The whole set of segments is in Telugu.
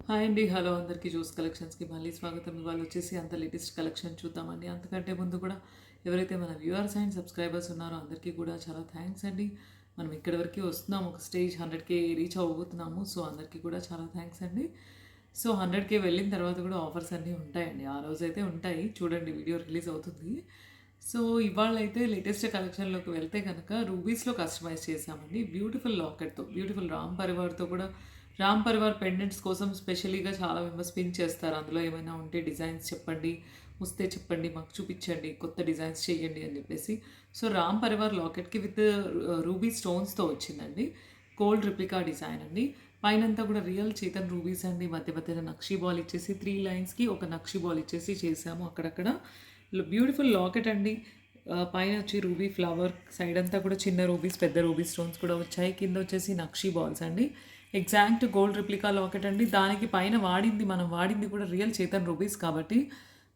హాయ్ అండి. హలో అందరికీ. జ్యూస్ కలెక్షన్స్‌కి మళ్ళీ స్వాగతం. ఇవాళ వచ్చేసి అంత లేటెస్ట్ కలెక్షన్ చూద్దామండి. అంతకంటే ముందు కూడా ఎవరైతే మన వ్యూవర్స్ అండ్ సబ్స్క్రైబర్స్ ఉన్నారో అందరికీ కూడా చాలా థ్యాంక్స్ అండి. మనం ఇక్కడి వరకే వస్తున్నాము. ఒక స్టేజ్ 100K రీచ్ అవ్వబోతున్నాము. సో అందరికీ కూడా చాలా థ్యాంక్స్ అండి. సో 100K వెళ్ళిన తర్వాత కూడా ఆఫర్స్ అన్నీ ఉంటాయండి. ఆ రోజైతే ఉంటాయి. చూడండి, వీడియో రిలీజ్ అవుతుంది. సో ఇవాళైతే లేటెస్ట్ కలెక్షన్‌లోకి వెళ్తే గనక రూబీస్‌లో కస్టమైజ్ చేశామండి. బ్యూటిఫుల్ లాకెట్‌తో, బ్యూటిఫుల్ రామ్ పరివార్‌తో కూడా రామ్ పరివార్ పెండెంట్స్ కోసం స్పెషల్‌గా చాలా మెంబర్స్ పిన్ చేస్తారు. అందులో ఏమైనా ఉంటే డిజైన్స్ చెప్పండి, వస్తే చెప్పండి, మాకు చూపించండి, కొత్త డిజైన్స్ చేయండి అని చెప్పేసి. సో రామ్ పరివార్ లాకెట్‌కి విత్ రూబీ స్టోన్స్‌తో వచ్చిందండి. గోల్డ్ రిప్లికా డిజైన్ అండి. పైనంతా కూడా రియల్ చేతన్ రూబీస్ అండి. మధ్య మధ్యన నక్షీ బాల్ ఇచ్చేసి 3 లైన్స్‌కి ఒక నక్షీ బాల్ ఇచ్చేసి చేసాము అక్కడక్కడ. బ్యూటిఫుల్ లాకెట్ అండి. పైన వచ్చి రూబీ ఫ్లవర్, సైడ్ అంతా కూడా చిన్న రూబీస్, పెద్ద రూబీ స్టోన్స్ కూడా వచ్చాయి. కింద వచ్చేసి నక్షీ బాల్స్ అండి. ఎగ్జాక్ట్ గోల్డ్ రిప్లికా లాకెట్ అండి. దానికి పైన మనం వాడింది కూడా రియల్ చేతన్ రూబీస్ కాబట్టి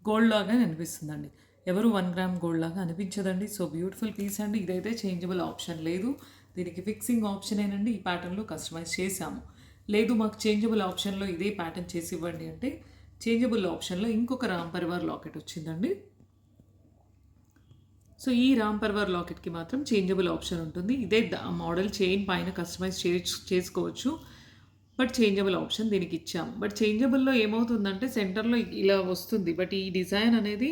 గోల్డ్ లాగా అనిపిస్తుందండి. ఎవరు 1 గ్రామ్ గోల్డ్ లాగా అనిపించదండి. సో బ్యూటిఫుల్ పీస్ అండి. ఇదైతే చేంజబుల్ ఆప్షన్ లేదు, దీనికి ఫిక్సింగ్ ఆప్షనేనండి. ఈ ప్యాటర్న్లో కస్టమైజ్ చేశాము. లేదు మాకు చేంజబుల్ ఆప్షన్లో ఇదే ప్యాటర్న్ చేసి ఇవ్వండి అంటే చేంజబుల్ ఆప్షన్లో ఇంకొక రామ్ పరివార్ లాకెట్ వచ్చిందండి. సో ఈ రామ్ పర్వర్ లాకెట్కి మాత్రం చేంజబుల్ ఆప్షన్ ఉంటుంది. ఇదే మోడల్ చైన్ పైన కస్టమైజ్ చేసుకోవచ్చు, బట్ చేంజబుల్ ఆప్షన్ దీనికి ఇచ్చాము. బట్ చేంజబుల్లో ఏమవుతుందంటే సెంటర్లో ఇలా వస్తుంది, బట్ ఈ డిజైన్ అనేది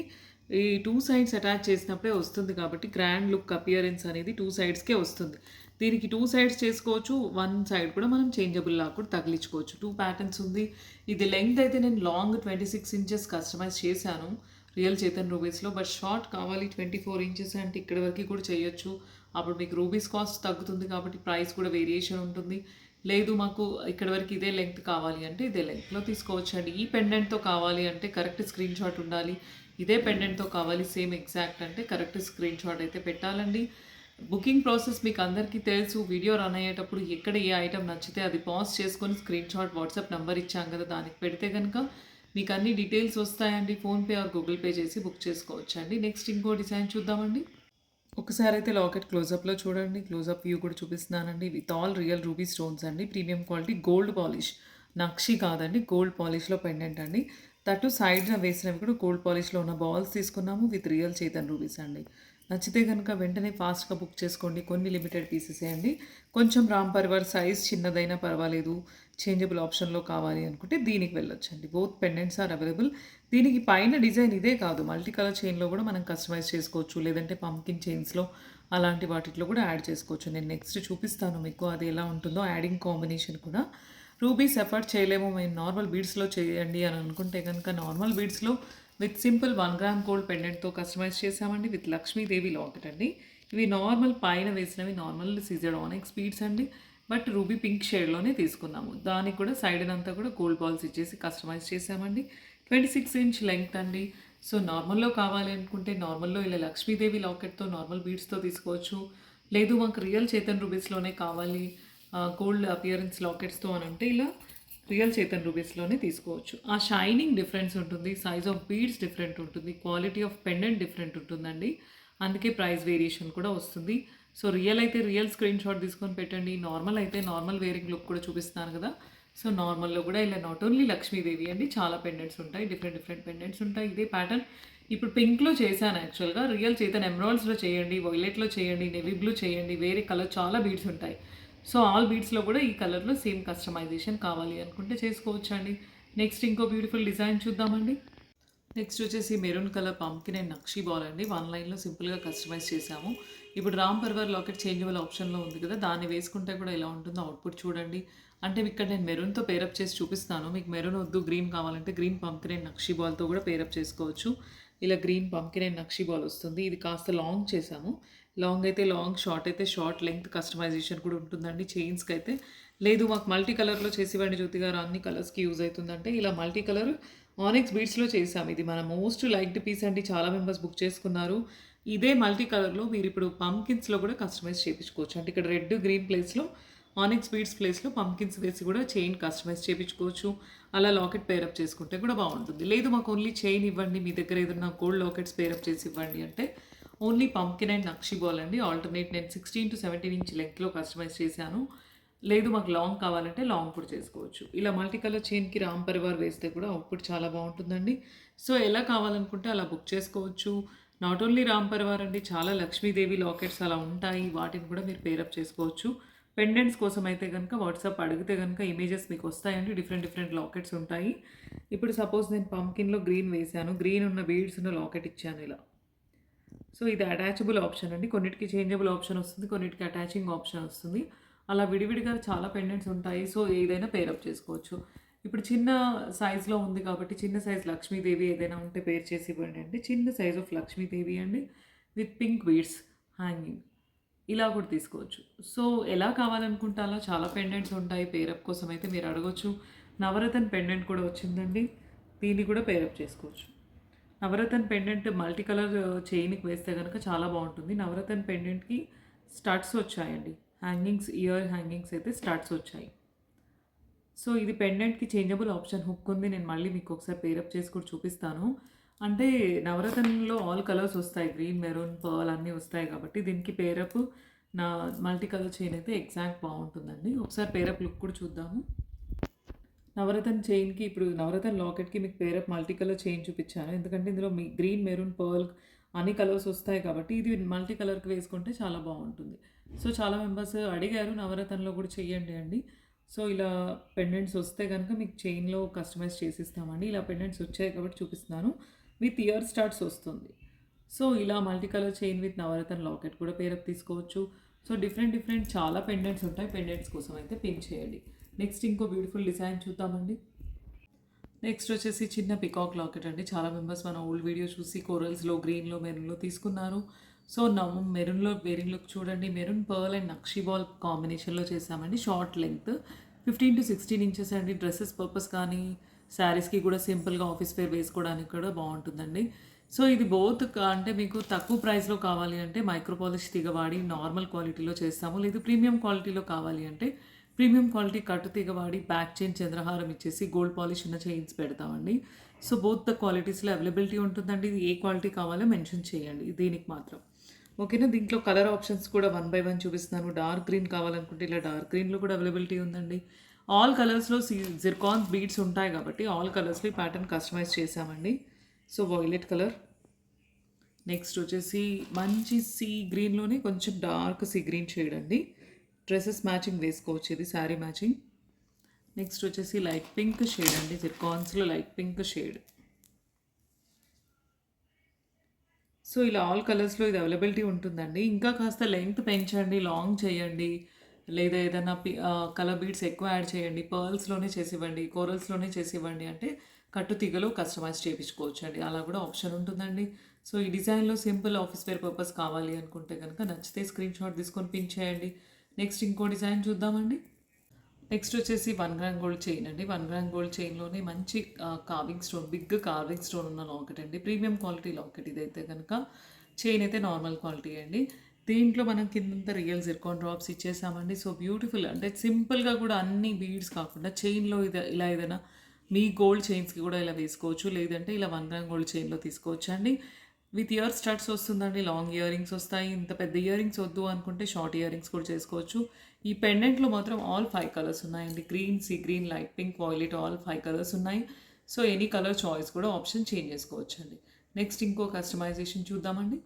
ఈ 2 సైడ్స్ అటాచ్ చేసినప్పుడే వస్తుంది కాబట్టి గ్రాండ్ లుక్ అపియరెన్స్ అనేది 2 సైడ్స్కే వస్తుంది. దీనికి 2 సైడ్స్ చేసుకోవచ్చు, 1 సైడ్ కూడా మనం చేంజబుల్ లాగా కూడా తగిలించుకోవచ్చు. 2 ప్యాటర్న్స్ ఉంది. ఇది లెంగ్త్ అయితే నేను లాంగ్ 26 ఇంచెస్ కస్టమైజ్ చేశాను రియల్ చేతన్ రూబీస్లో. బట్ షార్ట్ కావాలి 24 ఇంచెస్ అంటే ఇక్కడ వరకు కూడా చేయొచ్చు. అప్పుడు మీకు రూబీస్ కాస్ట్ తగ్గుతుంది కాబట్టి ప్రైస్ కూడా వేరియేషన్ ఉంటుంది. లేదు మాకు ఇక్కడ వరకు ఇదే లెంగ్త్ కావాలి అంటే ఇదే లెంగ్త్లో తీసుకోవచ్చు అండి. ఈ పెండెంట్తో కావాలి అంటే కరెక్ట్ స్క్రీన్ షాట్ ఉండాలి. ఇదే పెండెంట్తో కావాలి సేమ్ ఎగ్జాక్ట్ అంటే కరెక్ట్ స్క్రీన్ షాట్ అయితే పెట్టాలండి. బుకింగ్ ప్రాసెస్ మీకు అందరికీ తెలుసు. వీడియో రన్ అయ్యేటప్పుడు ఎక్కడ ఏ ఐటమ్ నచ్చితే అది పాజ్ చేసుకొని స్క్రీన్ షాట్ వాట్సాప్ నెంబర్ ఇచ్చాం కదా, దానికి పెడితే కనుక మీకు అన్ని డీటెయిల్స్ వస్తాయండి. ఫోన్పే ఆర్ గూగుల్ పే చేసి బుక్ చేసుకోవచ్చు అండి. నెక్స్ట్ ఇంకో డిజైన్ చూద్దామండి. ఒకసారి అయితే లాకెట్ క్లోజప్లో చూడండి. క్లోజప్ వ్యూ కూడా చూపిస్తున్నానండి. With all real ruby stones అండి. ప్రీమియం క్వాలిటీ గోల్డ్ పాలిష్, నక్షి కాదండి, గోల్డ్ పాలిష్లో పెండెంట్ అండి. తట్టు సైడ్న వేసినవి కూడా గోల్డ్ పాలిష్లో ఉన్న బాల్స్ తీసుకున్నాము విత్ రియల్ చేతన్ రూబీస్ అండి. నచ్చితే కనుక వెంటనే ఫాస్ట్గా బుక్ చేసుకోండి. కొన్ని లిమిటెడ్ పీసెసే అండి. కొంచెం రామ్ పరివార్ సైజ్ చిన్నదైనా పర్వాలేదు, చేంజబుల్ ఆప్షన్లో కావాలి అనుకుంటే దీనికి వెళ్ళొచ్చండి. Both pendants are available. దీనికి పైన డిజైన్ ఇదే కాదు, మల్టీ కలర్ చైన్లో కూడా మనం కస్టమైజ్ చేసుకోవచ్చు, లేదంటే పంకిన్ చైన్స్లో అలాంటి వాటిలో కూడా యాడ్ చేసుకోవచ్చు. నేను నెక్స్ట్ చూపిస్తాను మీకు అది ఎలా ఉంటుందో యాడింగ్ కాంబినేషన్ కూడా. రూబీస్ ఎఫర్ట్ చేయలేము మేము నార్మల్ బీడ్స్లో చేయండి అని అనుకుంటే కనుక నార్మల్ బీడ్స్లో విత్ సింపుల్ 1 గ్రామ్ గోల్డ్ పెండెంట్తో కస్టమైజ్ చేసామండి విత్ లక్ష్మీదేవి లాకెట్ అండి. ఇవి నార్మల్ పైన వేసినవి నార్మల్ సీజెడ్ ఆనెక్స్ బీడ్స్ అండి. బట్ రూబీ పింక్ షేడ్లోనే తీసుకున్నాము. దానికి కూడా సైడ్ అంతా కూడా గోల్డ్ బాల్స్ ఇచ్చేసి కస్టమైజ్ చేసామండి. 26 ఇంచ్ లెంగ్త్ అండి. సో నార్మల్లో కావాలి అనుకుంటే నార్మల్లో ఇలా లక్ష్మీదేవి లాకెట్తో నార్మల్ బీడ్స్తో తీసుకోవచ్చు. లేదు మాకు రియల్ చేతన్ రూబీస్లోనే కావాలి గోల్డ్ అపియరెన్స్ లాకెట్స్తో అని అంటే ఇలా రియల్ చేతన్ రూబీస్లోనే తీసుకోవచ్చు. ఆ షైనింగ్ డిఫరెన్స్ ఉంటుంది, సైజ్ ఆఫ్ బీడ్స్ డిఫరెంట్ ఉంటుంది, క్వాలిటీ ఆఫ్ పెండెంట్ డిఫరెంట్ ఉంటుందండి. అందుకే ప్రైస్ వేరియేషన్ కూడా వస్తుంది. సో రియల్ అయితే రియల్ స్క్రీన్ షాట్ తీసుకొని పెట్టండి. నార్మల్ అయితే నార్మల్ వేరింగ్ లుక్ కూడా చూపిస్తున్నాను కదా. సో నార్మల్లో కూడా ఇలా నాట్ ఓన్లీ లక్ష్మీదేవి అండి, చాలా పెండెంట్స్ ఉంటాయి, డిఫరెంట్ డిఫరెంట్ పెండెంట్స్ ఉంటాయి. ఇదే ప్యాటర్న్ ఇప్పుడు పింక్లో చేశాను యాక్చువల్గా. రియల్ చేతన్ ఎమరాల్డ్స్లో చేయండి, వైలెట్లో చేయండి, నెవీ బ్లూ చేయండి, వేరే కలర్ చాలా బీడ్స్ ఉంటాయి. సో ఆల్ బీడ్స్లో కూడా ఈ కలర్లో సేమ్ కస్టమైజేషన్ కావాలి అనుకుంటే చేసుకోవచ్చు అండి. నెక్స్ట్ ఇంకో బ్యూటిఫుల్ డిజైన్ చూద్దామండి. నెక్స్ట్ వచ్చేసి maroon colour pumpkin and nakshi ball అండి. 1 లైన్లో సింపుల్గా కస్టమైజ్ చేసాము. ఇప్పుడు రామ్ పర్వర్ లాకెట్ చేంజబుల్ ఆప్షన్లో ఉంది కదా, దాన్ని వేసుకుంటే కూడా ఎలా ఉంటుందో అవుట్పుట్ చూడండి. అంటే ఇక్కడ నేను మెరూన్తో పేరప్ చేసి చూపిస్తాను. మీకు మెరూన్ వద్దు, గ్రీన్ కావాలంటే గ్రీన్ పంకిన్ అండ్ నక్షీ బాల్తో కూడా పేరప్ చేసుకోవచ్చు. ఇలా green pumpkin and nakshi ball వస్తుంది. ఇది కాస్త లాంగ్ చేసాము. లాంగ్ అయితే లాంగ్, షార్ట్ అయితే షార్ట్, లెంగ్త్ కస్టమైజేషన్ కూడా ఉంటుందండి. చైన్స్కి అయితే లేదు మాకు మల్టీ కలర్లో చేసివ్వండి జ్యోతి గారు, అన్ని కలర్స్కి యూజ్ అవుతుందంటే ఇలా మల్టీ కలర్ ఆనెక్స్ బీడ్స్లో చేసాము. ఇది మన మోస్ట్ లైక్డ్ పీస్ అండి, చాలా మెంబర్స్ బుక్ చేసుకున్నారు. ఇదే మల్టీ కలర్లో మీరు ఇప్పుడు పంకిన్స్లో కూడా కస్టమైజ్ చేయించుకోవచ్చు. అంటే ఇక్కడ రెడ్ గ్రీన్ ప్లేస్లో ఆనెక్స్ బీడ్స్ ప్లేస్లో పంకిన్స్ వేసి కూడా చైన్ కస్టమైజ్ చేయించుకోవచ్చు. అలా లాకెట్ పేరప్ చేసుకుంటే కూడా బాగుంటుంది. లేదు మాకు ఓన్లీ చైన్ ఇవ్వండి, మీ దగ్గర ఏదైనా గోల్డ్ లాకెట్స్ పేరప్ చేసి ఇవ్వండి అంటే only pumpkin and nakshi ball అండి. ఆల్టర్నేట్ నేను 16 to 17 ఇంచ్ లెంగ్త్లో కస్టమైజ్ చేశాను. లేదు మాకు లాంగ్ కావాలంటే లాంగ్ కూడా చేసుకోవచ్చు. ఇలా మల్టీ కలర్ చైన్‌కి రామ్ పరివార్ వేస్తే కూడా అవుట్‌పుట్ చాలా బావుంటుందండి. సో, ఎలా కావాలనుకుంటే అలా బుక్ చేసుకోవచ్చు. నాట్ ఓన్లీ రామ్ పరివార్ అండి, చాలా లక్ష్మీదేవి లాకెట్స్ అలా ఉంటాయి. వాటిని కూడా మీరు పేరప్ చేసుకోవచ్చు. పెండెంట్స్ కోసం అయితే గనుక వాట్సాప్ అడిగితే గనుక ఇమేజెస్ మీకు వస్తాయండి. డిఫరెంట్ డిఫరెంట్ లాకెట్స్ ఉంటాయి. ఇప్పుడు సపోజ్ నేను పంకిన్‌లో గ్రీన్ వేశాను. గ్రీన్ ఉన్న బీడ్స్ ఉన్న లాకెట్ ఇచ్చాను ఇలా. సో, ఇది అటాచబుల్ ఆప్షన్ అండి. కొన్నిటికి చేంజబుల్ ఆప్షన్ వస్తుంది. కొన్నిటికి అటాచింగ్ ఆప్షన్ వస్తుంది. అలా విడివిడిగా చాలా పెండెంట్స్ ఉంటాయి. సో, ఏదైనా పేరప్ చేసుకోవచ్చు. ఇప్పుడు చిన్న సైజ్‌లో ఉంది కాబట్టి చిన్న సైజ్ లక్ష్మీదేవి ఏదైనా ఉంటే పేర్ చేసి ఇవ్వండి అంటే చిన్న సైజ్ ఆఫ్ లక్ష్మీదేవి అండి విత్ పింక్ బీడ్స్ హ్యాంగింగ్. ఇలా కూడా తీసుకోవచ్చు. సో, ఎలా కావాలనుకుంటే అలా చాలా పెండెంట్స్ ఉంటాయి. పేరప్ కోసం అయితే మీరు అడగొచ్చు. నవరత్న పెండెంట్ కూడా వచ్చిందండి. దీన్ని కూడా పేరప్ చేసుకోవచ్చు. నవరత్న పెండెంట్ మల్టీ కలర్ చైన్‌కి వేస్తే గనుక చాలా బావుంటుంది. నవరత్న పెండెంట్‌కి స్టడ్స్ వచ్చాయండి. హ్యాంగింగ్స్, ఇయర్ హ్యాంగింగ్స్ అయితే స్టడ్స్ వచ్చాయి. సో, ఇది పెండెంట్‌కి చేంజబుల్ ఆప్షన్ హుక్ ఉంది. నేను మళ్ళీ మీకు ఒకసారి పేరప్ చేసి కూడా చూపిస్తాను. అంటే నవరత్నంలో ఆల్ కలర్స్ వస్తాయి. గ్రీన్, మెరూన్, పర్ల్ అన్నీ వస్తాయి కాబట్టి దీనికి పేరప్ నా మల్టీ కలర్ చైన్ అయితే ఎగ్జాక్ట్ బావుంటుందండి. ఒకసారి పేరప్ లుక్ కూడా చూద్దాము. నవరత్న చైన్‌కి ఇప్పుడు నవరత్న లాకెట్‌కి మీకు పేరప్ మల్టీ కలర్ చైన్ చూపిచ్చాను. ఎందుకంటే ఇందులో మీ గ్రీన్, మెరూన్, పర్ల్ అన్ని కలర్స్ వస్తాయి కాబట్టి ఇది మల్టీ కలర్‌కి వేసుకుంటే చాలా బావుంటుంది. సో, చాలా మెంబర్స్ అడిగారు నవరత్నంలో కూడా చెయ్యండి అండి. సో, ఇలా పెండెంట్స్ వస్తే గనుక మీకు చైన్‌లో కస్టమైజ్ చేసిస్తామండి. ఇలా పెండెంట్స్ వచ్చాయి కాబట్టి చూపిస్తున్నాను. విత్ ఇయర్ స్టడ్స్ వస్తుంది. సో, ఇలా multi colour chain with navratna locket కూడా పేరప్ తీసుకోవచ్చు. సో, డిఫరెంట్ డిఫరెంట్ చాలా పెండెంట్స్ ఉంటాయి. పెండెంట్స్ కోసం అయితే పిన్ చేయండి. నెక్స్ట్ ఇంకో బ్యూటిఫుల్ డిజైన్ చూద్దామండి. నెక్స్ట్ వచ్చేసి చిన్న పికాక్ లాకెట్ అండి. చాలా మెంబర్స్ మన ఓల్డ్ వీడియో చూసి కోరల్స్‌లో, గ్రీన్‌లో, మెరూన్‌లో తీసుకున్నారు. సో, మెరూన్‌లో వేరింగ్ లుక్ చూడండి. Maroon pearl and nakshi ball కాంబినేషన్‌లో చేశామండి. షార్ట్ లెంగ్త్ 15-16 ఇంచెస్ అండి. డ్రెసెస్ పర్పస్ కానీ, శారీస్‌కి కూడా సింపుల్‌గా ఆఫీస్ వేర్ వేసుకోవడానికి కూడా బావుంటుందండి. సో, ఇది బోత్ అంటే మీకు తక్కువ ప్రైస్‌లో కావాలి అంటే మైక్రో పాలిష్ తీగ వాడి నార్మల్ క్వాలిటీలో చేస్తాము. లేదు ప్రీమియం క్వాలిటీలో కావాలి అంటే ప్రీమియం క్వాలిటీ కట్టు తీగ వాడి బ్యాక్ చైన్ చంద్రహారం ఇచ్చేసి గోల్డ్ పాలిష్ ఉన్న చైన్స్ పెడతామండి. సో, బోత్ ద క్వాలిటీస్‌లో అవైలబిలిటీ ఉంటుందండి. ఇది ఏ క్వాలిటీ కావాలో మెన్షన్ చేయండి దీనికి మాత్రం. ఓకేనా. దీంట్లో కలర్ ఆప్షన్స్ కూడా వన్ బై వన్ చూపిస్తున్నాను. డార్క్ గ్రీన్ కావాలనుకుంటే ఇలా డార్క్ గ్రీన్‌లో కూడా అవైలబిలిటీ ఉందండి. ఆల్ కలర్స్‌లో జిర్కాన్ బీడ్స్ ఉంటాయి కాబట్టి ఆల్ కలర్స్‌లో ఈ ప్యాటర్న్ కస్టమైజ్ చేశామండి. So, violet colour. నెక్స్ట్ వచ్చేసి మంచి సీ గ్రీన్‌లోనే కొంచెం డార్క్ సీ గ్రీన్ షేడ్ అండి. డ్రెసెస్ మ్యాచింగ్ వేసుకోవచ్చు ఇది శారీ మ్యాచింగ్. నెక్స్ట్ వచ్చేసి లైట్ పింక్ షేడ్ అండి. జిర్కాన్స్‌లో లైట్ పింక్ షేడ్. సో, ఇలా ఆల్ కలర్స్‌లో ఇది అవైలబిలిటీ ఉంటుందండి. ఇంకా కాస్త లెంగ్త్ పెంచండి, లాంగ్ చేయండి. లేదా ఏదైనా కలర్ బీడ్స్ ఎక్కువ యాడ్ చేయండి. పర్ల్స్‌లోనే చేసివ్వండి, కోరల్స్‌లోనే చేసివ్వండి అంటే కట్టు తీగలో కస్టమైజ్ చేపించుకోవచ్చండి. అలా కూడా ఆప్షన్ ఉంటుందండి. సో, ఈ డిజైన్‌లో సింపుల్ ఆఫీస్ వేర్ పర్పస్ కావాలి అనుకుంటే గనుక నచ్చితే స్క్రీన్ షాట్ తీసుకొని పిన్ చేయండి. నెక్స్ట్ ఇంకో డిజైన్ చూద్దామండి. నెక్స్ట్ వచ్చేసి 1 గ్రామ్ గోల్డ్ చైన్ అండి. 1 గ్రామ్ గోల్డ్ చైన్‌లోనే మంచి carving stone, big carving stone ఉన్న లాకెట్ అండి. ప్రీమియం క్వాలిటీ లాకెట్ ఇదైతే గనక. చైన్ అయితే నార్మల్ క్వాలిటీ అండి. దీంట్లో మనం కిందంతా రియల్ జిర్కాన్ డ్రాప్స్ ఇచ్చేసామండి. సో, బ్యూటిఫుల్ అంటే సింపుల్‌గా కూడా అన్ని బీడ్స్ కాకుండా చైన్‌లో ఇలా ఏదైనా మీ గోల్డ్ చైన్స్‌కి కూడా ఇలా వేసుకోవచ్చు. లేదంటే ఇలా 1 గ్రామ్ గోల్డ్ చైన్‌లో తీసుకోవచ్చండి. విత్ ఇయర్ స్టడ్స్ వస్తుందండి. లాంగ్ ఇయర్ రింగ్స్ వస్తాయి. ఇంత పెద్ద ఇయర్ రింగ్స్ వద్దు అనుకుంటే షార్ట్ ఇయర్ రింగ్స్ కూడా చేసుకోవచ్చు. ఈ పెండెంట్‌లో మాత్రం ఆల్ 5 కలర్స్ ఉన్నాయండి. Green, sea green, light pink, violet all 5 colours ఉన్నాయి. సో, ఎనీ కలర్ చాయిస్ కూడా ఆప్షన్ చేంజ్ చేసుకోవచ్చండి. నెక్స్ట్ ఇంకో కస్టమైజేషన్ చూద్దామండి.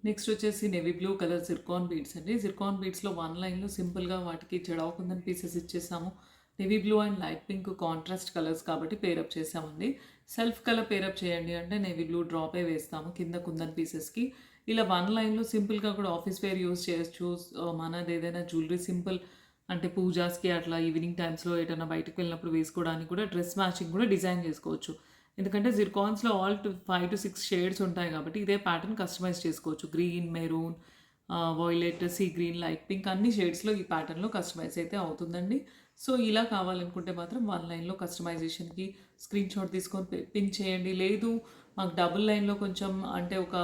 నెక్స్ట్ వచ్చేసి navy blue colour zircon beads అండి. జిర్కాన్ బీడ్స్‌లో వన్ లైన్‌లో సింపుల్‌గా వాటికి జడాకుందన్ పీసెస్ ఇచ్చేసాము. Navy blue and light pink contrast colours కాబట్టి పేరప్ చేసామండి. సెల్ఫ్ కలర్ పేరప్ చేయండి అంటే నేవీ బ్లూ డ్రాపే వేస్తాము కింద కుందన్ పీసెస్‌కి. ఇలా వన్ లైన్‌లో సింపుల్‌గా కూడా ఆఫీస్ వేర్ యూజ్ చేయొచ్చు. మనది ఏదైనా జ్యువెలరీ సింపుల్ అంటే పూజాస్‌కి అట్లా ఈవినింగ్ టైమ్స్‌లో ఎటన్నా బయటకి వెళ్ళినప్పుడు వేసుకోవడానికి కూడా డ్రెస్ మ్యాచింగ్ కూడా డిజైన్ చేసుకోవచ్చు. ఎందుకంటే జిర్కాన్స్‌లో ఆల్ 5-6 షేడ్స్ ఉంటాయి కాబట్టి ఇదే ప్యాటర్న్ కస్టమైజ్ చేసుకోవచ్చు. Green, maroon, violet, see green, light pink అన్ని షేడ్స్‌లో ఈ ప్యాటర్న్‌లో కస్టమైజ్ అయితే అవుతుందండి. సో, ఇలా కావాలనుకుంటే మాత్రం వన్ లైన్‌లో కస్టమైజేషన్‌కి స్క్రీన్ షాట్ తీసుకొని పిన్ చేయండి. లేదు మాకు డబుల్ లైన్‌లో కొంచెం అంటే ఒక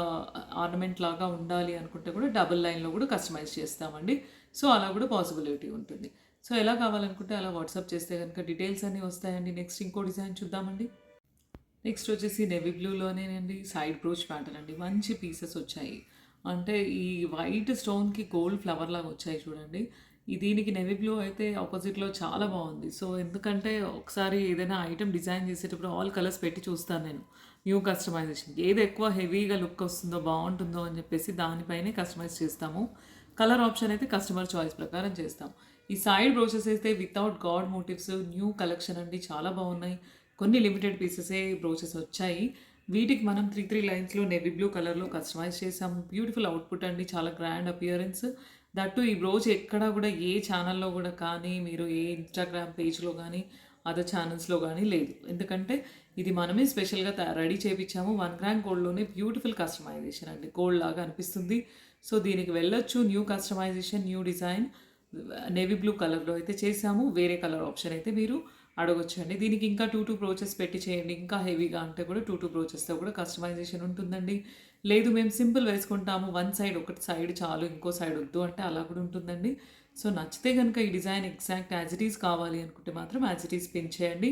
ఆర్నమెంట్ లాగా ఉండాలి అనుకుంటే కూడా డబుల్ లైన్‌లో కూడా కస్టమైజ్ చేస్తామండి. సో, అలా కూడా పాసిబిలిటీ ఉంటుంది. సో, ఎలా కావాలనుకుంటే అలా వాట్సాప్ చేస్తే గనుక డీటెయిల్స్ అన్నీ వస్తాయండి. నెక్స్ట్ ఇంకో డిజైన్ చూద్దామండి. నెక్స్ట్ వచ్చేసి నేవీ బ్లూలోనేనండి సైడ్ బ్రోచ్ ప్యాటర్న్ అండి. మంచి పీసెస్ వచ్చాయి. అంటే ఈ వైట్ స్టోన్‌కి గోల్డ్ ఫ్లవర్ లాగా వచ్చాయి చూడండి. దీనికి నేవీ బ్లూ అయితే ఆపోజిట్‌లో చాలా బావుంది. సో, ఎందుకంటే ఒకసారి ఏదైనా ఐటెమ్ డిజైన్ చేసేటప్పుడు ఆల్ కలర్స్ పెట్టి చూస్తాను నేను. న్యూ కస్టమైజేషన్‌కి. ఏది ఎక్కువ హెవీగా లుక్ వస్తుందో, బావుంటుందో అని చెప్పేసి దానిపైనే కస్టమైజ్ చేస్తాము. కలర్ ఆప్షన్ అయితే కస్టమర్ చాయిస్ ప్రకారం చేస్తాం. ఈ సైడ్ బ్రోచెస్ అయితే without god motifs new collection అండి. చాలా బావున్నాయి. కొన్ని లిమిటెడ్ పీసెసే బ్రోచెస్ వచ్చాయి. వీటికి మనం 3 లైన్స్‌లో నేవీ బ్లూ కలర్‌లో కస్టమైజ్ చేసాము. బ్యూటిఫుల్ అవుట్‌పుట్ అండి. చాలా గ్రాండ్ అపియరెన్స్. దట్టు ఈ బ్రోచ్ ఎక్కడా గూడా ఏ ఛానల్‌లో గూడా కానీ, మీరు ఏ ఇన్‌స్టాగ్రామ్ పేజ్‌లో గానీ, అదర్ ఛానల్స్‌లో గానీ లేదు. ఎందుకంటే ఇది మనమే స్పెషల్‌గా రెడీ చేపిచ్చాము. 1 గ్రామ్ గోల్డ్‌లోనే బ్యూటిఫుల్ కస్టమైజేషన్ అండి. గోల్డ్ లాగా అనిపిస్తుంది. సో, దీనికి వెళ్ళొచ్చు. New customisation, new design navy blue కలర్‌లో అయితే చేసాము. వేరే కలర్ ఆప్షన్ అయితే మీరు అడగొచ్చండి. దీనికి ఇంకా 2 బ్రోచెస్ పెట్టి చేయండి. ఇంకా హెవీగా అంటే కూడా 2 బ్రోచెస్‌తో కూడా కస్టమైజేషన్ ఉంటుందండి. లేదు మేము సింపుల్ వేసుకుంటాము. వన్ సైడ్ ఒకటి సైడ్ చాలు ఇంకో సైడ్ వద్దు అంటే అలా కూడా ఉంటుందండి. సో, నచ్చితే గనుక ఈ design exact as it is కావాలి అనుకుంటే మాత్రం యాజ్ ఇట్ ఈజ్ పిన్ చేయండి.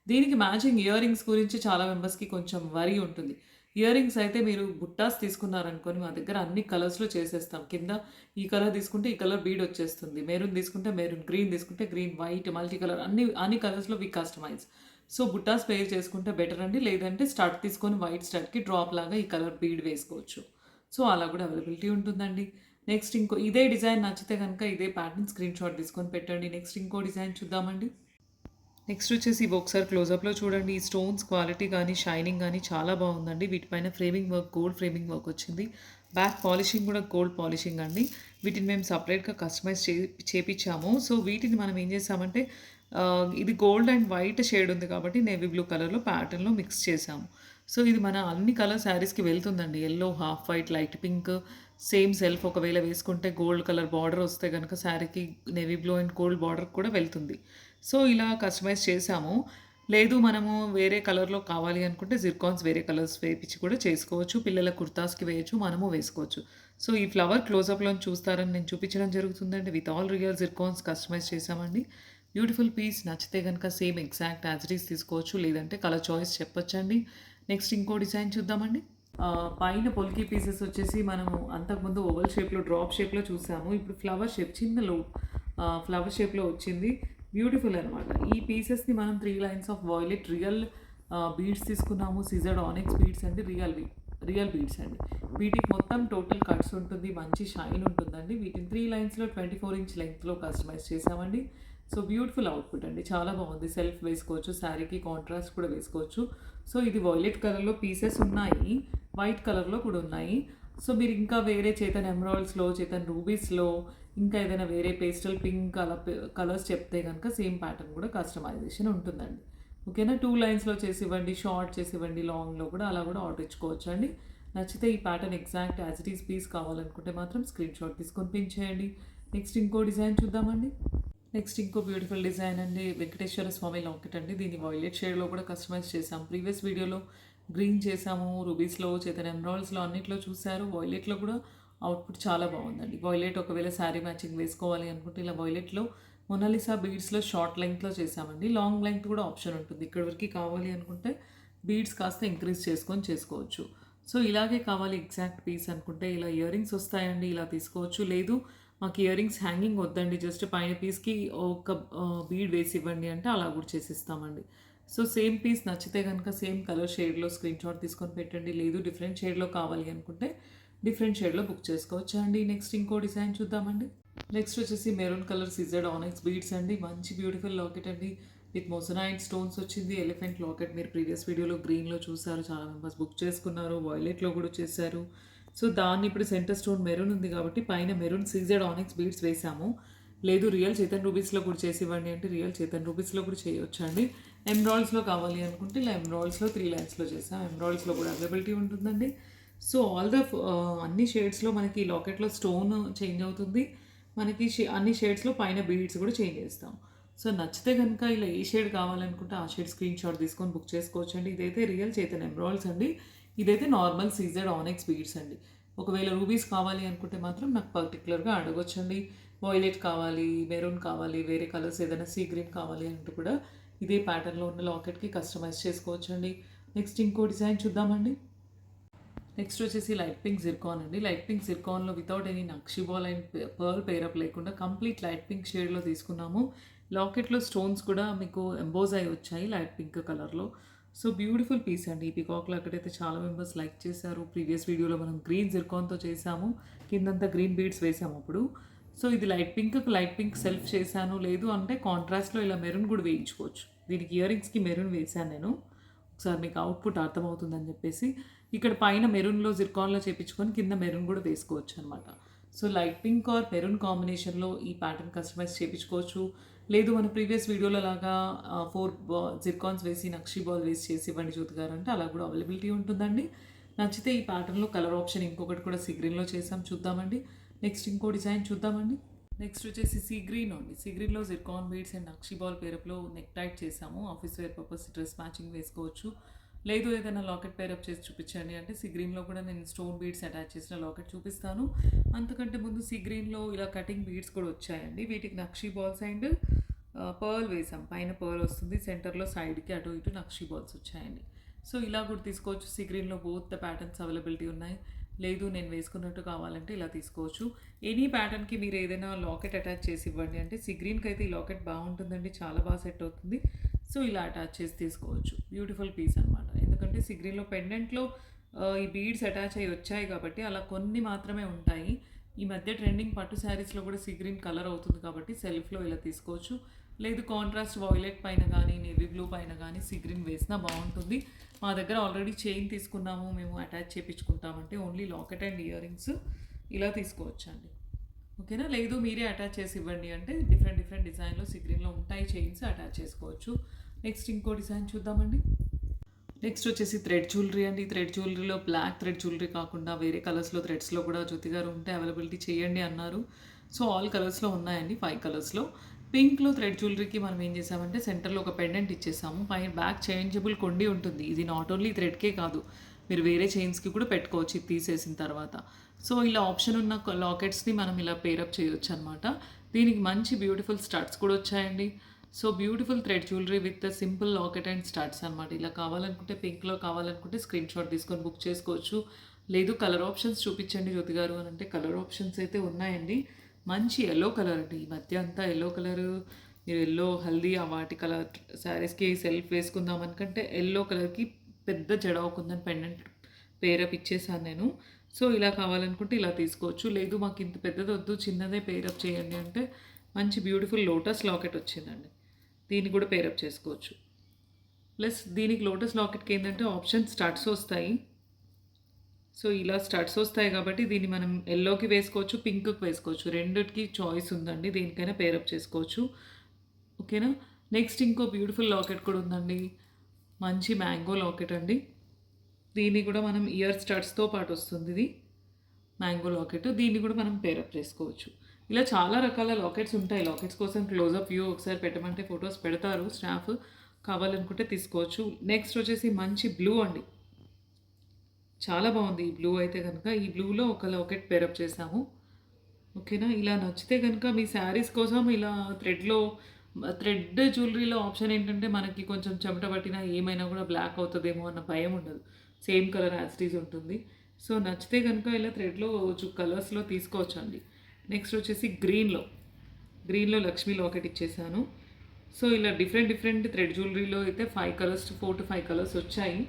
దీనికి మ్యాచింగ్ ఇయర్ రింగ్స్ గురించి చాలా మెంబర్స్‌కి కొంచెం వరీ ఉంటుంది. ఇయర్ రింగ్స్ అయితే మీరు బుట్టాస్ తీసుకున్నారనుకోని మా దగ్గర అన్ని కలర్స్‌లో చేసేస్తాం. కింద ఈ కలర్ తీసుకుంటే ఈ కలర్ బీడ్ వచ్చేస్తుంది. మెరూన్ తీసుకుంటే మెరూన్, గ్రీన్ తీసుకుంటే గ్రీన్, వైట్, మల్టీ కలర్ అన్ని కలర్స్‌లో వి కస్టమైజ్. సో, బుట్టాస్ పేర్ చేసుకుంటే బెటర్ అండి. లేదంటే స్టడ్ తీసుకొని వైట్ స్టడ్‌కి డ్రాప్ లాగా ఈ కలర్ బీడ్ వేసుకోవచ్చు. సో, అలా కూడా అవైలబిలిటీ ఉంటుందండి. నెక్స్ట్ ఇదే డిజైన్ నచ్చితే గనుక ఇదే ప్యాటర్న్ స్క్రీన్‌షాట్ తీసుకొని పెట్టండి. నెక్స్ట్ ఇంకో డిజైన్ చూద్దామండి. నెక్స్ట్ వచ్చేసి ఇవి ఒకసారి క్లోజప్‌లో చూడండి. ఈ స్టోన్స్ క్వాలిటీ గానీ, షైనింగ్ గానీ చాలా బావుందండి. వీటిపైన framing work, gold framing work వచ్చింది. బ్యాక్ పాలిషింగ్ కూడా గోల్డ్ పాలిషింగ్ అండి. వీటిని మేము సెపరేట్‌గా కస్టమైజ్ చేపిచ్చాము. సో, వీటిని మనం ఏం చేసామంటే ఇది గోల్డ్ అండ్ వైట్ షేడ్ ఉంది కాబట్టి నేవీ బ్లూ కలర్‌లో ప్యాటర్న్‌లో మిక్స్ చేసాము. సో, ఇది మన అన్ని కలర్ శారీస్‌కి వెళ్తుందండి. Yellow, half white, light pink, same self ఒకవేళ వేసుకుంటే గోల్డ్ కలర్ బార్డర్ వస్తే గనక శారీకి navy blue and gold border కూడా వెళ్తుంది. సో, ఇలా కస్టమైజ్ చేసాము. లేదు మనము వేరే కలర్‌లో కావాలి అనుకుంటే జిర్కాన్స్ వేరే కలర్స్ వేపిచ్చి కూడా చేసుకోవచ్చు. పిల్లల కుర్తాస్‌కి వేయొచ్చు. మనము వేసుకోవచ్చు. సో, ఈ ఫ్లవర్ క్లోజప్‌లోని చూస్తారని నేను చూపించడం జరుగుతుందండి. విత్ ఆల్ రియల్ జిర్కాన్స్ కస్టమైజ్ చేసామండి. బ్యూటిఫుల్ పీస్ నచ్చితే గనక same exact as it is తీసుకోవచ్చు. లేదంటే కలర్ చాయిస్ చెప్పొచ్చండి. నెక్స్ట్ ఇంకో డిజైన్ చూద్దామండి. పైన పొల్కి పీసెస్ వచ్చేసి మనము అంతకుముందు ఓవల్ షేప్‌లో, డ్రాప్ షేప్‌లో చూసాము. ఇప్పుడు ఫ్లవర్ షేప్ చిన్న ఫ్లవర్ షేప్‌లో వచ్చింది. బ్యూటిఫుల్ అనమాట. ఈ పీసెస్‌ని మనం 3 lines of violet real beads తీసుకున్నాము. సిజర్డ్ ఆనిక్స్ బీడ్స్ అండి. రియల్ బీడ్స్ అండి. వీటికి మొత్తం టోటల్ కట్స్ ఉంటుంది. మంచి షైన్ ఉంటుందండి. వీటిని 3 లైన్స్‌లో 24 ఇంచ్ లెంగ్త్‌లో కస్టమైజ్ చేసామండి. సో, బ్యూటిఫుల్ అవుట్‌పుట్ అండి. చాలా బాగుంది. సెల్ఫ్ వేసుకోవచ్చు. శారీకి కాంట్రాస్ట్ కూడా వేసుకోవచ్చు. సో, ఇది వాయిలెట్ కలర్‌లో పీసెస్ ఉన్నాయి. వైట్ కలర్‌లో కూడా ఉన్నాయి. సో, మీరు ఇంకా వేరే చేతన్ ఎమరాల్డ్స్‌లో, చేతన్ రూబీస్‌లో ఇంకా ఏదైనా వేరే పేస్టల్ పింక్ అలా కలర్స్ చెప్తే గనక సేమ్ ప్యాటర్న్ కూడా కస్టమైజేషన్ ఉంటుందండి. ఓకేనా? 2 లైన్స్‌లో చేసివ్వండి, షార్ట్ చేసివ్వండి, లాంగ్‌లో కూడా అలా కూడా ఆర్డర్ ఇచ్చుకోవచ్చండి. నచ్చితే ఈ pattern exact as it is piece కావాలనుకుంటే మాత్రం స్క్రీన్‌షాట్ తీసుకొని పిన్ చేయండి. నెక్స్ట్ ఇంకో డిజైన్ చూద్దామండి. నెక్స్ట్ ఇంకో బ్యూటిఫుల్ డిజైన్ అండి. వెంకటేశ్వర స్వామి లాకెట్ అండి. దీన్ని వాయిలెట్ షేడ్‌లో కూడా కస్టమైజ్ చేసాం. ప్రీవియస్ వీడియోలో గ్రీన్ చేసాము. రూబీస్‌లో, చేతన్ ఎమరాల్డ్స్‌లో అన్నిట్లో చూసారు. వాయిలెట్‌లో కూడా అవుట్‌పుట్ చాలా బాగుందండి. వాయిలెట్ ఒకవేళ శారీ మ్యాచింగ్ వేసుకోవాలి అనుకుంటే ఇలా వాయిలెట్‌లో మొనాలిసా బీడ్స్‌లో షార్ట్ లెంగ్త్‌లో చేసామండి. లాంగ్ లెంగ్త్ కూడా ఆప్షన్ ఉంటుంది. ఇక్కడి వరకు కావాలి అనుకుంటే బీడ్స్ కాస్త ఇంక్రీజ్ చేసుకొని చేసుకోవచ్చు. సో, ఇలాగే కావాలి ఎగ్జాక్ట్ పీస్ అనుకుంటే ఇలా ఇయర్ రింగ్స్ వస్తాయండి. ఇలా తీసుకోవచ్చు. లేదు మాకు ఇయర్ రింగ్స్ హ్యాంగింగ్ వద్దండి. జస్ట్ పైన పీస్‌కి ఒక బీడ్ వేసి ఇవ్వండి అంటే అలా కూడా చేసిస్తామండి. సో, సేమ్ పీస్ నచ్చితే గనుక సేమ్ కలర్ షేడ్‌లో స్క్రీన్‌షాట్ తీసుకొని పెట్టండి. లేదు డిఫరెంట్ షేడ్‌లో కావాలి అనుకుంటే డిఫరెంట్ షేడ్‌లో బుక్ చేసుకోవచ్చా అండి. నెక్స్ట్ ఇంకో డిజైన్ చూద్దామండి. నెక్స్ట్ వచ్చేసి మెరూన్ కలర్ సిజర్డ్ ఆనిక్స్ బీడ్స్ అండి. మంచి బ్యూటిఫుల్ లాకెట్ అండి. విత్ మొజనైట్ స్టోన్స్ వచ్చింది. ఎలిఫెంట్ లాకెట్ మీరు ప్రీవియస్ వీడియోలో గ్రీన్‌లో చూసారు. చాలా మెంబర్స్ బుక్ చేసుకున్నారు. వాయిలెట్‌లో కూడా చేశారు. సో, దాన్ని ఇప్పుడు సెంటర్ స్టోన్ మెరూన్ ఉంది కాబట్టి పైన మెరూన్ సిజర్డ్ ఆనిక్స్ బీడ్స్ వేసాము. లేదు రియల్ చేతన్ రూబీస్‌లో కూడా చేసివ్వండి అంటే రియల్ చేతన్ రూబీస్‌లో కూడా చేయొచ్చండి. ఎమరాల్డ్స్‌లో కావాలి అనుకుంటే ఇలా ఎమరాల్డ్స్‌లో 3 లైన్స్‌లో చేసాం. ఎమరాల్డ్స్‌లో కూడా అవైలబిలిటీ ఉంటుందండి. సో, అన్ని షేడ్స్‌లో మనకి లాకెట్‌లో స్టోన్ చేంజ్ అవుతుంది. మనకి అన్ని షేడ్స్‌లో పైన బీడ్స్ కూడా చేంజ్ చేస్తాం. సో, నచ్చితే గనుక ఇలా ఏ షేడ్ కావాలనుకుంటే ఆ షేడ్ స్క్రీన్‌షాట్ తీసుకొని బుక్ చేసుకోవచ్చండి. ఇదైతే రియల్ చేతన్ ఎమరాల్డ్స్ అండి. ఇదైతే నార్మల్ సీజర్డ్ ఆనిక్స్ బీడ్స్ అండి. ఒకవేళ రూబీస్ కావాలి అనుకుంటే మాత్రం నాకు పర్టిక్యులర్‌గా అడగొచ్చండి. వాయిలెట్ కావాలి, మెరూన్ కావాలి, వేరే కలర్స్ ఏదైనా సీ గ్రీన్ కావాలి అంటే కూడా ఇదే ప్యాటర్న్‌లో ఉన్న లాకెట్‌కి కస్టమైజ్ చేసుకోవచ్చండి. నెక్స్ట్ ఇంకో డిజైన్ చూద్దామండి. నెక్స్ట్ వచ్చేసి లైట్ పింక్ జిర్కాన్ అండి. లైట్ పింక్ జిర్కాన్‌లో without any nakshi ball and pearl pair లేకుండా కంప్లీట్ లైట్ పింక్ షేడ్‌లో తీసుకున్నాము. లాకెట్‌లో స్టోన్స్ కూడా మీకు ఎంబోజ్ అయ్యి వచ్చాయి లైట్ పింక్ కలర్‌లో. సో, బ్యూటిఫుల్ పీస్ అండి. ఈ పీకాక్ లాకెట్ అయితే చాలా మెంబర్స్ లైక్ చేశారు. ప్రీవియస్ వీడియోలో మనం గ్రీన్ జిర్కాన్‌తో చేసాము. కిందంతా గ్రీన్ బీడ్స్ వేసాము అప్పుడు. సో, ఇది లైట్ పింక్ సెల్ఫ్ చేశాను. లేదు అంటే కాంట్రాస్ట్‌లో ఇలా మెరూన్ కూడా వేయించుకోవచ్చు. దీనికి ఇయర్ రింగ్స్‌కి మెరూన్ వేశాను నేను. ఒకసారి మీకు అవుట్‌పుట్ అర్థమవుతుందని చెప్పేసి. ఇక్కడ పైన మెరూన్‌లో జిర్కాన్‌లో చేపించుకొని కింద మెరూన్ కూడా వేసుకోవచ్చనమాట. So, light pink or maroon కాంబినేషన్‌లో ఈ ప్యాటర్న్ కస్టమైజ్ చేపించుకోవచ్చు. లేదు మన ప్రీవియస్ వీడియోలో లాగా 4 జిర్కాన్స్ వేసి నక్షి బాల్ వేసి చేసి ఇవ్వండి జ్యోతి గారు అంటే అలా కూడా అవైలబిలిటీ ఉంటుందండి. నచ్చితే ఈ ప్యాటర్న్‌లో కలర్ ఆప్షన్ ఇంకొకటి కూడా సీ గ్రీన్‌లో చేసాం చూద్దామండి. నెక్స్ట్ ఇంకో డిజైన్ చూద్దామండి. నెక్స్ట్ వచ్చేసి సీ గ్రీన్ అండి. సీ గ్రీన్‌లో zircon beads and nakshi ball పేరప్‌లో నెక్ టైట్ చేసాము. Office wear purpose dress matching వేసుకోవచ్చు. లేదు ఏదైనా లాకెట్ పేరప్ చేసి చూపించండి అంటే సీ గ్రీన్‌లో కూడా నేను స్టోన్ బీడ్స్ అటాచ్ చేసిన లాకెట్ చూపిస్తాను. అంతకంటే ముందు సీ గ్రీన్‌లో ఇలా కటింగ్ బీడ్స్ కూడా వచ్చాయండి. వీటికి నక్షి బాల్స్ అండ్ పర్ల్ వేసాం. పైన పర్ల్ వస్తుంది. సెంటర్‌లో సైడ్‌కి అటు ఇటు నక్షి బాల్స్ వచ్చాయండి. సో, ఇలా కూడా తీసుకోవచ్చు. సీ గ్రీన్‌లో బోత్ ద ప్యాటర్న్స్ అవైలబిలిటీ ఉన్నాయి. లేదు నేను వేసుకున్నట్టు కావాలంటే ఇలా తీసుకోవచ్చు. ఎనీ ప్యాటర్న్‌కి మీరు ఏదైనా లాకెట్ అటాచ్ చేసి ఇవ్వండి అంటే సీ గ్రీన్‌కి అయితే ఈ లాకెట్ బాగుంటుందండి. చాలా బాగా సెట్ అవుతుంది. సో, ఇలా అటాచ్ చేసి తీసుకోవచ్చు. బ్యూటిఫుల్ పీస్ అనమాట. ఎందుకంటే సీ గ్రీన్‌లో పెండెంట్‌లో ఈ బీడ్స్ అటాచ్ అయ్యి వచ్చాయి కాబట్టి అలా కొన్ని మాత్రమే ఉంటాయి. ఈ మధ్య ట్రెండింగ్ పట్టు శారీస్‌లో కూడా సీ గ్రీన్ కలర్ అవుతుంది కాబట్టి సెల్ఫ్‌లో ఇలా తీసుకోవచ్చు. లేదు కాంట్రాస్ట్ వాయిలెట్ పైన గానీ, నేవీ బ్లూ పైన గానీ సీ గ్రీన్ వేసినా బాగుంటుంది. మా దగ్గర ఆల్రెడీ చైన్ తీసుకున్నాము. మేము అటాచ్ చేపించుకుంటామంటే only locket and earrings ఇలా తీసుకోవచ్చండి. ఓకేనా? లేదు మీరే అటాచ్ చేసి ఇవ్వండి అంటే డిఫరెంట్ డిజైన్‌లో సీ గ్రీన్‌లో ఉంటాయి చైన్స్ అటాచ్ చేసుకోవచ్చు. నెక్స్ట్ ఇంకో డిజైన్ చూద్దామండి. నెక్స్ట్ వచ్చేసి థ్రెడ్ జ్యువెలరీ అండి. థ్రెడ్ జ్యువెలరీలో బ్లాక్ థ్రెడ్ జ్యువెలరీ కాకుండా వేరే కలర్స్‌లో థ్రెడ్స్‌లో కూడా జ్యోతి గారు ఉంటే అవైలబిలిటీ చేయండి అన్నారు. సో, ఆల్ కలర్స్‌లో ఉన్నాయండి 5 కలర్స్‌లో. పింక్‌లో థ్రెడ్ జ్యువెలరీకి మనం ఏం చేసామంటే సెంటర్‌లో ఒక పెండెంట్ ఇచ్చేసాము. పైన బ్యాక్ చేంజబుల్ కొండి ఉంటుంది. ఇది నాట్ ఓన్లీ థ్రెడ్‌కే కాదు. మీరు వేరే చైన్స్‌కి కూడా పెట్టుకోవచ్చు ఇది తీసేసిన తర్వాత. సో, ఇలా ఆప్షన్ ఉన్న లాకెట్స్‌ని మనం ఇలా పేరప్ చేయొచ్చనమాట. దీనికి మంచి బ్యూటిఫుల్ స్టడ్స్ కూడా వచ్చాయండి. So, beautiful thread jewellery with simple locket and studs అనమాట. ఇలా కావాలనుకుంటే పింక్‌లో కావాలనుకుంటే స్క్రీన్ షాట్ తీసుకొని బుక్ చేసుకోవచ్చు. లేదు కలర్ ఆప్షన్స్ చూపించండి జ్యోతి గారు అని అంటే కలర్ ఆప్షన్స్ అయితే ఉన్నాయండి. మంచి యెల్లో కలర్ అండి. ఈ మధ్య అంతా యెల్లో కలరు మీరు యెల్లో హల్దీ ఆ వాటి కలర్ శారీస్‌కి సెల్ఫ్ వేసుకుందాం అనుకంటే యెల్లో కలర్‌కి పెద్ద జడవకుందని పెండెంట్ పేరప్ ఇచ్చేసాను నేను. సో, ఇలా కావాలనుకుంటే ఇలా తీసుకోవచ్చు. లేదు మాకు ఇంత పెద్దదొద్దు చిన్నదే పేరప్ చేయండి అంటే మంచి బ్యూటిఫుల్ లోటస్ లాకెట్ వచ్చిందండి. దీన్ని కూడా పేరప్ చేసుకోవచ్చు. ప్లస్ దీనికి లోటస్ లాకెట్‌కి ఏంటంటే ఆప్షన్ స్టడ్స్ వస్తాయి. సో, ఇలా స్టడ్స్ వస్తాయి కాబట్టి దీన్ని మనం యెల్లోకి వేసుకోవచ్చు, పింక్‌కి వేసుకోవచ్చు. రెండిటికి చాయిస్ ఉందండి. దేనికైనా పేరప్ చేసుకోవచ్చు. ఓకేనా? నెక్స్ట్ ఇంకో బ్యూటిఫుల్ లాకెట్ కూడా ఉందండి. మంచి మ్యాంగో లాకెట్ అండి. దీన్ని కూడా మనం ఇయర్ స్టడ్స్‌తో పాటు వస్తుంది ఇది. Mango locket. దీన్ని కూడా మనం పేరప్ చేసుకోవచ్చు. ఇలా చాలా రకాల లాకెట్స్ ఉంటాయి. లాకెట్స్ కోసం క్లోజప్ వ్యూ ఒకసారి పెట్టమంటే ఫోటోస్ పెడతారు స్టాఫ్. కావాలనుకుంటే తీసుకోవచ్చు. నెక్స్ట్ వచ్చేసి మంచి బ్లూ అండి. చాలా బాగుంది ఈ బ్లూ అయితే గనుక. ఈ బ్లూలో ఒక లాకెట్ పేరప్ చేసాము. ఓకేనా? ఇలా నచ్చితే గనుక మీ శారీస్ కోసం ఇలా థ్రెడ్ జ్యువెలరీలో ఆప్షన్ ఏంటంటే మనకి కొంచెం చెమట పట్టినా ఏమైనా కూడా బ్లాక్ అవుతదేమో అన్న భయం ఉండదు. Same colour as it is ఉంటుంది. సో, నచ్చితే గనుక ఇలా థ్రెడ్‌లో కలర్స్‌లో తీసుకోవచ్చండి. నెక్స్ట్ వచ్చేసి గ్రీన్‌లో లక్ష్మీ లాకెట్ ఇచ్చేసాను. సో, ఇలా డిఫరెంట్ థ్రెడ్ జ్యువెలరీలో అయితే 5 కలర్స్ 4-5 కలర్స్ వచ్చాయి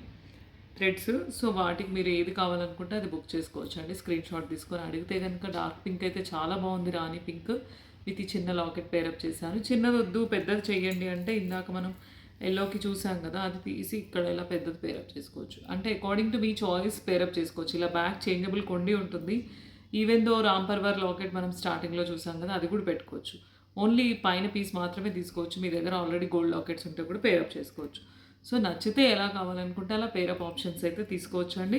థ్రెడ్స్. సో, వాటికి మీరు ఏది కావాలనుకుంటే అది బుక్ చేసుకోవచ్చండి. స్క్రీన్ షాట్ తీసుకొని అడిగితే గనుక డార్క్ పింక్ అయితే చాలా బాగుంది రాణి పింక్. విత్ ఈ చిన్న లాకెట్ పేరప్ చేశాను. చిన్నదొద్దు పెద్దది చేయండి అంటే ఇందాక మనం యెల్లోకి చూసాం కదా! అది తీసి ఇక్కడ ఇలా పెద్దది పేరప్ చేసుకోవచ్చు. అంటే according to me choice pair up చేసుకోవచ్చు. ఇలా బ్యాక్ చేంజబుల్ కొండి ఉంటుంది. Even though Ram Parivar locket మనం స్టార్టింగ్‌లో చూసాం కదా! అది కూడా పెట్టుకోవచ్చు. ఓన్లీ పైన పీస్ మాత్రమే తీసుకోవచ్చు. మీ దగ్గర ఆల్రెడీ గోల్డ్ లాకెట్స్ ఉంటే కూడా పేరప్ చేసుకోవచ్చు. సో, నచ్చితే ఎలా కావాలనుకుంటే అలా పేరప్ ఆప్షన్స్ అయితే తీసుకోవచ్చండి.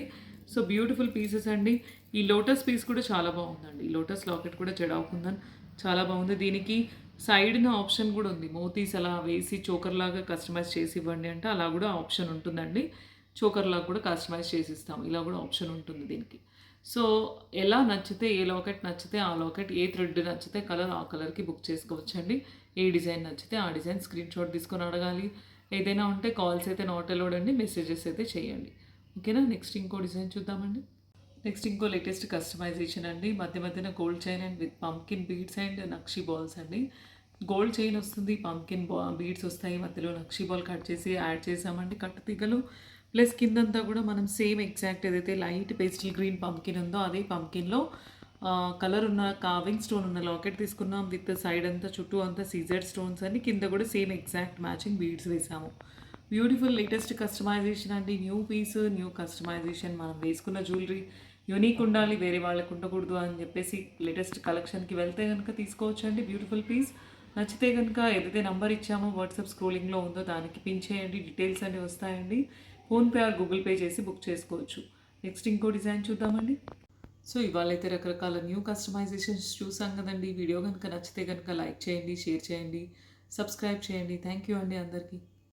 సో, బ్యూటిఫుల్ పీసెస్ అండి. ఈ లోటస్ పీస్ కూడా చాలా బాగుందండి. ఈ లోటస్ లాకెట్ కూడా జడావుకుందన్ చాలా బాగుంది. దీనికి సైడ్‌న ఆప్షన్ కూడా ఉంది. మోతీస్ అలా వేసి చోకర్‌లాగా కస్టమైజ్ చేసి ఇవ్వండి అంటే అలా కూడా ఆప్షన్ ఉంటుందండి. చోకర్‌లాగా కూడా కస్టమైజ్ చేసి ఇస్తాం. ఇలా కూడా ఆప్షన్ ఉంటుంది దీనికి. సో, ఎలా నచ్చితే ఏ లాకెట్ నచ్చితే ఆ లాకెట్, ఏ థ్రెడ్ నచ్చితే కలర్ ఆ కలర్‌కి బుక్ చేసుకోవచ్చండి. ఏ డిజైన్ నచ్చితే ఆ డిజైన్ స్క్రీన్ షాట్ తీసుకొని అడగాలి. ఏదైనా ఉంటే కాల్స్ అయితే నాట్ అలౌడ్ అండి. మెసేజెస్ అయితే చేయండి. ఓకేనా? నెక్స్ట్ ఇంకో డిజైన్ చూద్దామండి. నెక్స్ట్ ఇంకో లేటెస్ట్ కస్టమైజేషన్ అండి. మధ్య మధ్యన gold chain and with pumpkin beads and nakshi balls అండి. గోల్డ్ చైన్ వస్తుంది, పంకిన్ బీడ్స్ వస్తాయి, మధ్యలో నక్షి బాల్ కట్ చేసి యాడ్ చేసామండి కట్టు తీగలు. ప్లస్ కిందంతా కూడా మనం సేమ్ ఎగ్జాక్ట్ ఏదైతే లైట్ పేస్టల్ గ్రీన్ పంకిన్ ఉందో అదే పంకిన్లో కలర్ ఉన్న కావింగ్ స్టోన్ ఉన్న లాకెట్ తీసుకున్నాం. విత్ సైడ్ అంతా చుట్టూ అంతా సీజెడ్ స్టోన్స్ అని, కింద కూడా సేమ్ ఎగ్జాక్ట్ మ్యాచింగ్ బీడ్స్ వేసాము. బ్యూటిఫుల్ లేటెస్ట్ కస్టమైజేషన్ అండి. New piece, new customisation. మనం వేసుకున్న జ్యువెలరీ యూనిక్ ఉండాలి, వేరే వాళ్ళకు ఉండకూడదు అని చెప్పేసి లేటెస్ట్ కలెక్షన్కి వెళ్తే కనుక తీసుకోవచ్చు అండి. బ్యూటిఫుల్ పీస్ నచ్చితే కనుక ఏదైతే నెంబర్ ఇచ్చామో వాట్సాప్ స్క్రోలింగ్లో ఉందో దానికి పిన్ చేయండి, డీటెయిల్స్ అన్నీ వస్తాయండి. ఫోన్పే ఆర్ గూగుల్ పే చేసి బుక్ చేసుకోవచ్చు. నెక్స్ట్ ఇంకో డిజైన్ చూద్దామండి. సో ఇవాళైతే రకరకాల న్యూ కస్టమైజేషన్స్ చూసాం కదండి. వీడియో కనుక నచ్చితే కనుక లైక్ చేయండి, షేర్ చేయండి, సబ్స్క్రైబ్ చేయండి. థ్యాంక్ యూ అండి అందరికీ.